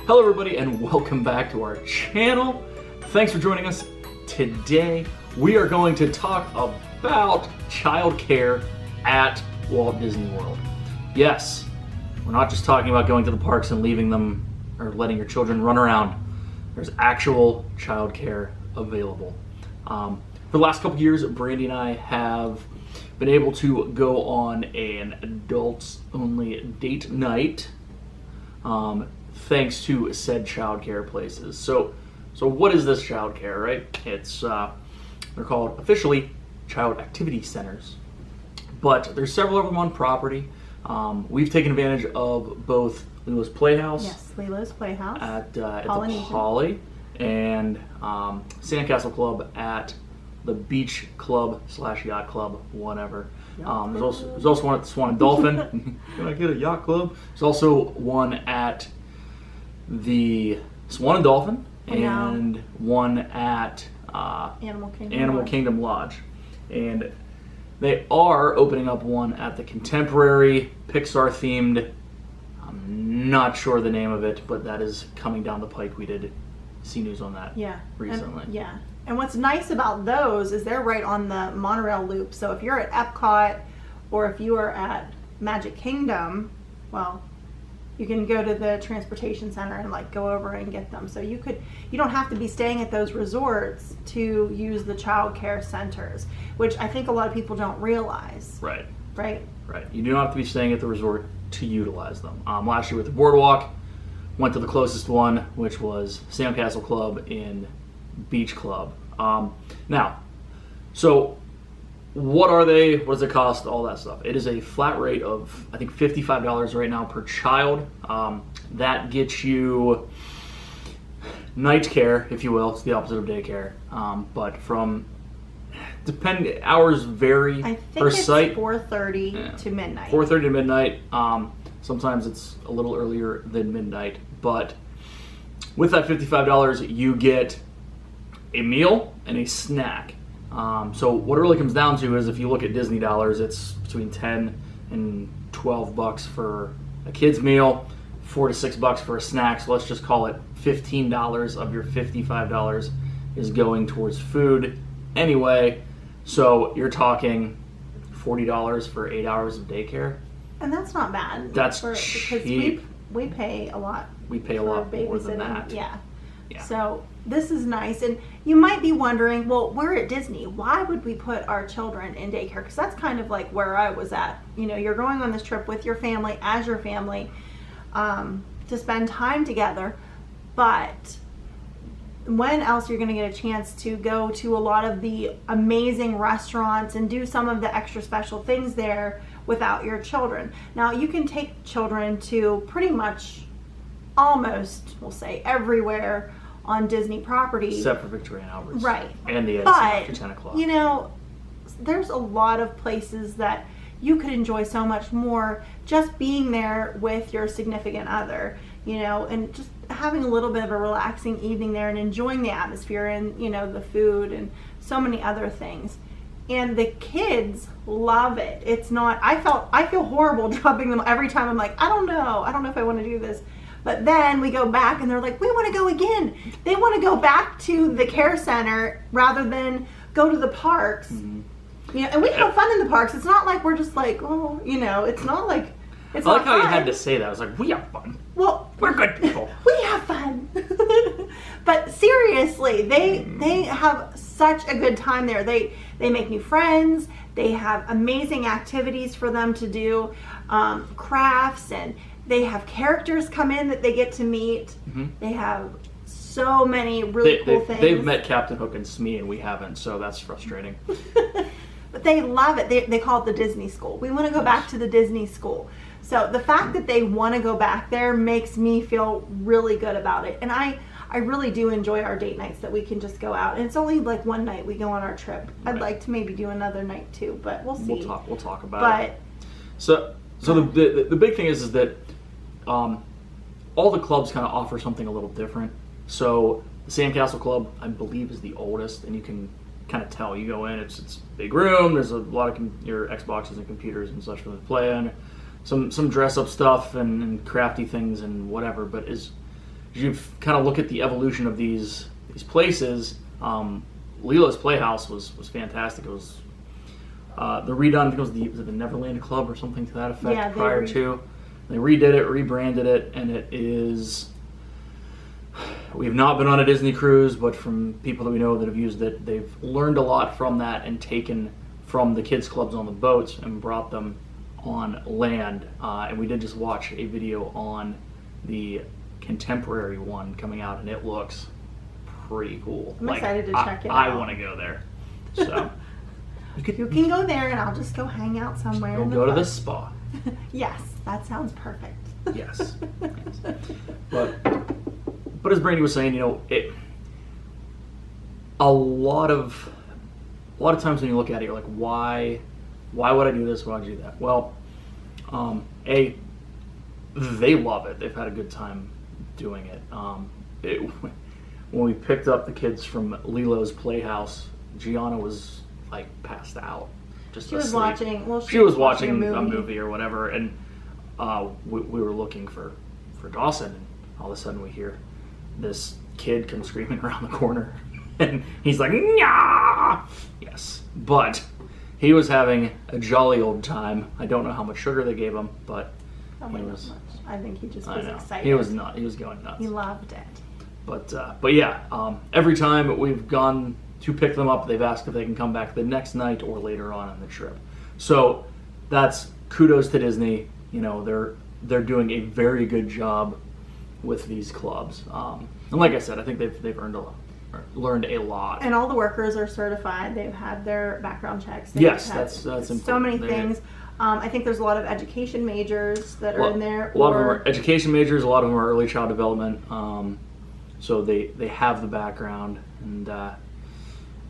Hello everybody and welcome back to our channel. Thanks for joining us. Today we are going to talk about childcare at Walt Disney World. Yes, we're not just talking about going to the parks and leaving them or letting your children run around. There's actual childcare available. For the last couple years, Brandy and I have been able to go on an adults-only date night, thanks to said childcare places. So what is this childcare, right? It's they're called officially child activity centers, but there's several of them on property. We've taken advantage of both Lilo's Playhouse. Yes, Lilo's Playhouse At the Poly, and Sandcastle Club at the Beach Club / Yacht Club, whatever. There's also one at the Swan and Dolphin. Can I get a yacht club? There's also one at the Swan and Dolphin and one at Animal Kingdom Lodge. And they are opening up one at the contemporary Pixar themed, I'm not sure the name of it, but that is coming down the pike. We did see news on that recently. And what's nice about those is they're right on the monorail loop. So if you're at Epcot or if you are at Magic Kingdom, well, you can go to the transportation center and like go over and get them. So you don't have to be staying at those resorts to use the child care centers, which I think a lot of people don't realize. Right. You do not have to be staying at the resort to utilize them. Last year with the Boardwalk, went to the closest one, which was Sandcastle Club in Beach Club. Now, so what are they? What does it cost? All that stuff. It is a flat rate of, I think, $55 right now per child. That gets you night care, if you will. It's the opposite of daycare. But hours vary I think per it's site. 4:30 to midnight. 4:30 to midnight. Sometimes it's a little earlier than midnight. But with that $55, you get a meal and a snack. So what it really comes down to is, if you look at Disney dollars, it's between 10 and 12 bucks for a kid's meal, $4 to $6 for a snack. So let's just call it $15 of your $55 is going towards food anyway. So you're talking $40 for 8 hours of daycare. And that's not bad. That's cheap. Because we pay a lot. We pay a lot more than that. Yeah. So this is nice. And you might be wondering, well, we're at Disney. Why would we put our children in daycare? Because that's kind of like where I was at. You know, you're going on this trip with your family, as your family, to spend time together. But when else you're going to get a chance to go to a lot of the amazing restaurants and do some of the extra special things there without your children? Now, you can take children to pretty much almost, we'll say, everywhere on Disney property. Except for Victoria and Albert's. Right. And the after 10 o'clock. You know, there's a lot of places that you could enjoy so much more just being there with your significant other, you know, and just having a little bit of a relaxing evening there and enjoying the atmosphere and, you know, the food and so many other things. And the kids love it. It's not, I feel horrible dropping them every time. I'm like, I don't know if I want to do this. But then we go back and they're like, we want to go again. They want to go back to the care center rather than go to the parks. Mm-hmm. You know, and we have fun in the parks. It's not like we're just like, oh, you know, it's not like it's I like how fun. you had to say that. I was like, we have fun. Well, we're good people. We have fun. But seriously, they have such a good time there. They make new friends. They have amazing activities for them to do, crafts, and they have characters come in that they get to meet. Mm-hmm. They have so many really cool things. They've met Captain Hook and Smee, and we haven't, so that's frustrating. But they love it. They call it the Disney School. We want to go back to the Disney School. So the fact that they want to go back there makes me feel really good about it. And I really do enjoy our date nights that we can just go out. And it's only like one night we go on our trip. Right. I'd like to maybe do another night too, but we'll see. We'll talk about it. So the big thing is that all the clubs kind of offer something a little different. So the Sandcastle Club, I believe, is the oldest, and you can kind of tell. You go in, it's a big room. There's a lot of your Xboxes and computers and such for the play on. Some dress up stuff and crafty things and whatever, but is you kind of look at the evolution of these places. Lilo's Playhouse was fantastic. It was the redone. I think it was the Neverland Club or something to that effect. Yeah, prior to, they redid it, rebranded it, and it is. We've not been on a Disney cruise, but from people that we know that have used it, they've learned a lot from that and taken from the kids clubs on the boats and brought them on land. And we did just watch a video on the contemporary one coming out, and it looks pretty cool. I'm excited to check it out. I want to go there. So you can go there, and I'll just go hang out somewhere. We'll go to the spa. Yes, that sounds perfect. Yes. But as Brandy was saying, you know, a lot of times when you look at it, you're like, why would I do this? Why would I do that? Well, they love it. They've had a good time doing it. When we picked up the kids from Lilo's Playhouse, Gianna was like passed out. Just she was asleep. watching a movie or whatever, and we were looking for Dawson, and all of a sudden we hear this kid come screaming around the corner, and he's like, "Nyah!" Yes, but he was having a jolly old time. I don't know how much sugar they gave him, but probably not much. I think he just was excited. He was going nuts. He loved it. But yeah, every time we've gone to pick them up, they've asked if they can come back the next night or later on in the trip. So that's kudos to Disney. You know, they're doing a very good job with these clubs. And like I said, I think they've learned a lot. And all the workers are certified. They've had their background checks. Yes, that's important. So many things. I think there's a lot of education majors that are in there. A lot of them are education majors. A lot of them are early child development. So they have the background, and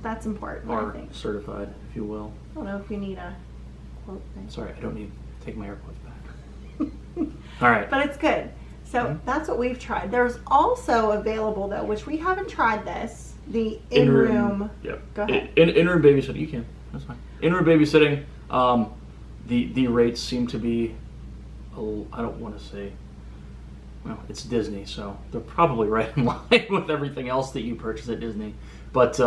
that's important. Are I think certified, if you will. I don't know if you need a quote thing. Sorry, I don't need to take my AirPods back. All right. But it's good. So that's what we've tried. There's also available, though, which we haven't tried this, the in-room. Yep. Go ahead. In-room babysitting. You can. That's fine. In-room babysitting. The rates seem to be, I don't want to say, well, it's Disney, so they're probably right in line with everything else that you purchase at Disney. But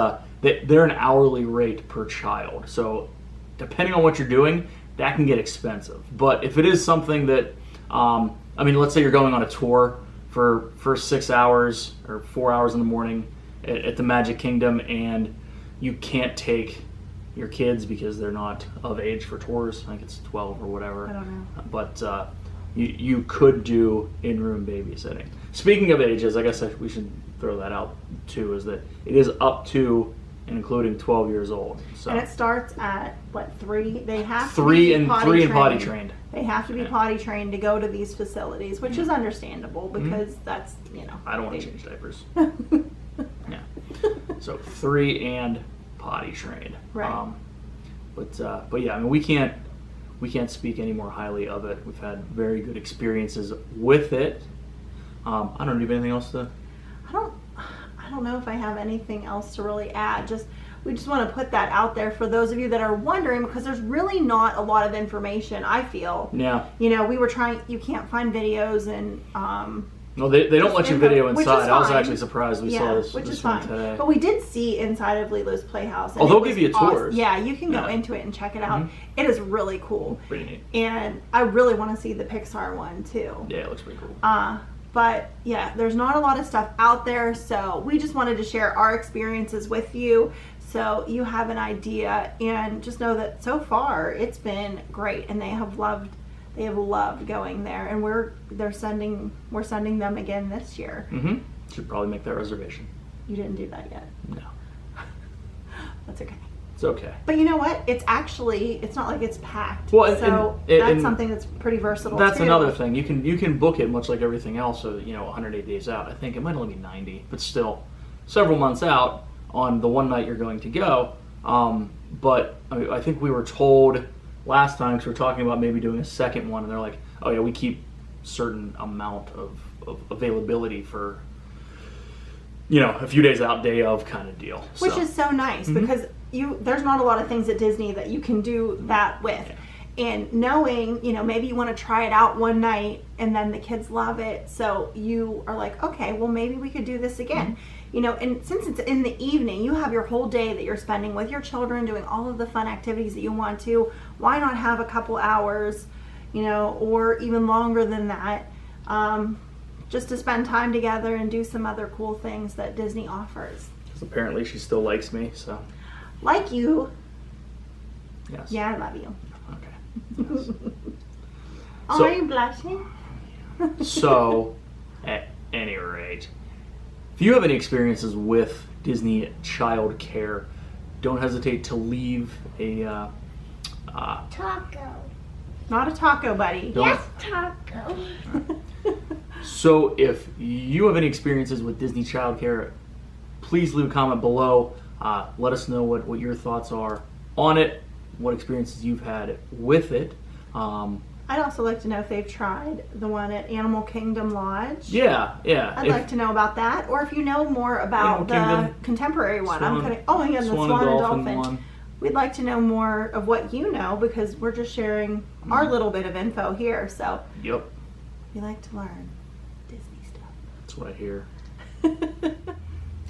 they're an hourly rate per child. So depending on what you're doing, that can get expensive. But if it is something that, I mean, let's say you're going on a tour for 6 hours or 4 hours in the morning at the Magic Kingdom, and you can't take your kids because they're not of age for tours. I think it's 12 or whatever. I don't know. But you could do in-room babysitting. Speaking of ages, I guess we should throw that out too, is that it is up to and including 12 years old. So. And it starts at, what, 3? They have to be potty trained. They have to be potty trained to go to these facilities, which is understandable because that's, you know. I don't want to change diapers. Yeah. So 3 and potty trained. Right. But yeah, I mean, we can't speak any more highly of it. We've had very good experiences with it. I don't have anything else to. I don't know if I have anything else to really add. We just want to put that out there for those of you that are wondering, because there's really not a lot of information, I feel. Yeah. You know, we were trying. You can't find videos and. No, they don't let you video inside. I was fine. actually surprised we saw this. Which this is one fine. today. But we did see inside of Lilo's Playhouse. And they'll give you tours. Yeah, you can go into it and check it out. It is really cool. Pretty neat. And I really want to see the Pixar one too. Yeah, it looks pretty cool. But yeah, there's not a lot of stuff out there, so we just wanted to share our experiences with you so you have an idea, and just know that so far it's been great, and they have loved going there, and we're sending them again this year. Should probably make that reservation. You didn't do that yet. No. That's okay. It's okay. But you know what? It's not like it's packed. Well, that's something that's pretty versatile. That's too. another thing. You can book it much like everything else. So 108 days out. I think it might only be 90, but still, several months out on the one night you're going to go. But I think we were told last time, because we were talking about maybe doing a second one, and they're like, "Oh yeah, we keep certain amount of availability for." A few days out, day of kind of deal. Which is so nice because there's not a lot of things at Disney that you can do that with. and knowing, you know, maybe you want to try it out one night and then the kids love it, so you are like, okay, well, maybe we could do this again. You know, and since it's in the evening, you have your whole day that you're spending with your children doing all of the fun activities that you want to. Why not have a couple hours, you know, or even longer than that, just to spend time together and do some other cool things that Disney offers. Because apparently she still likes me, so. Like you. Yes. Yeah, I love you. Okay. Yes. Oh, are you blushing? So, at any rate, if you have any experiences with Disney Childcare, don't hesitate to leave a Taco. Not a taco, buddy. Yes, taco. So if you have any experiences with Disney Childcare, please leave a comment below. Let us know what your thoughts are on it, what experiences you've had with it. I'd also like to know if they've tried the one at Animal Kingdom Lodge. Yeah. I'd like to know about that, or if you know more about the Kingdom, contemporary one. Swan, the Swan and Dolphin. one. We'd like to know more of what you know, because we're just sharing our little bit of info here. So Yep. we like to learn Disney stuff. That's what I hear.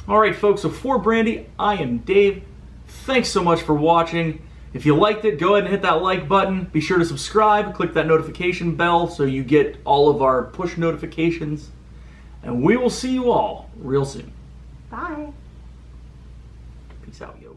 All right, folks. So for Brandy, I am Dave. Thanks so much for watching. If you liked it, go ahead and hit that like button. Be sure to subscribe. Click that notification bell so you get all of our push notifications. And we will see you all real soon. Bye. Peace out, yo.